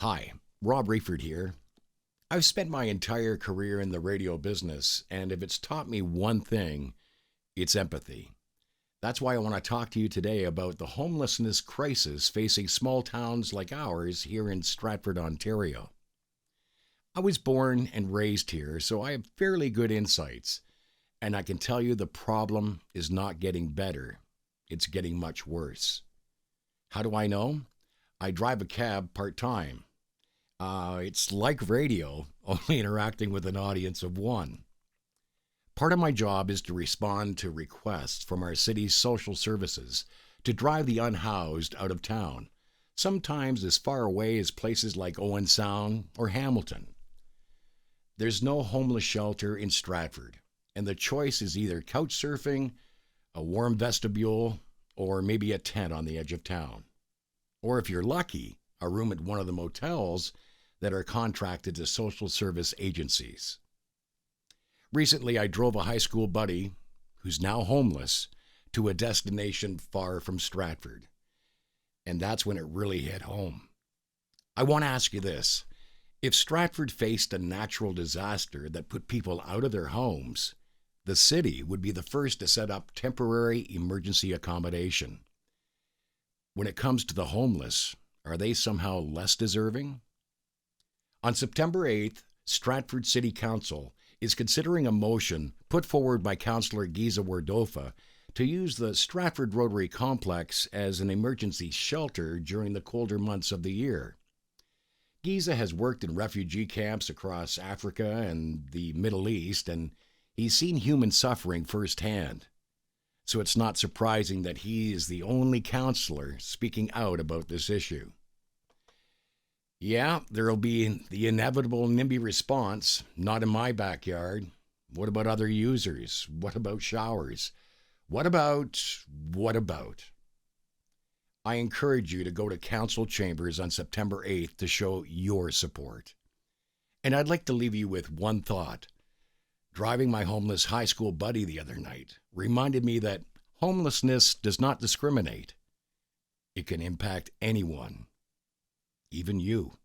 Hi, Rob Wreford here. I've spent my entire career in the radio business, and if it's taught me one thing, it's empathy. That's why I want to talk to you today about the homelessness crisis facing small towns like ours here in Stratford, Ontario. I was born and raised here, so I have fairly good insights, and I can tell you the problem is not getting better, it's getting much worse. How do I know? I drive a cab part time. It's like radio, only interacting with an audience of one. Part of my job is to respond to requests from our city's social services to drive the unhoused out of town, sometimes as far away as places like Owen Sound or Hamilton. There's no homeless shelter in Stratford, and the choice is either couch surfing, a warm vestibule, or maybe a tent on the edge of town. Or if you're lucky, a room at one of the motels that are contracted to social service agencies. Recently, I drove a high school buddy, who's now homeless, to a destination far from Stratford. And that's when it really hit home. I want to ask you this. If Stratford faced a natural disaster that put people out of their homes, the city would be the first to set up temporary emergency accommodation. When it comes to the homeless, are they somehow less deserving? On September 8th, Stratford City Council is considering a motion put forward by Councillor Giza Wardofa to use the Stratford Rotary Complex as an emergency shelter during the colder months of the year. Giza has worked in refugee camps across Africa and the Middle East, and he's seen human suffering firsthand. So it's not surprising that he is the only councillor speaking out about this issue. Yeah, there'll be the inevitable NIMBY response, not in my backyard. What about other users? What about showers? What about? I encourage you to go to council chambers on September 8th to show your support. And I'd like to leave you with one thought. Driving my homeless high school buddy the other night reminded me that homelessness does not discriminate. It can impact anyone, even you.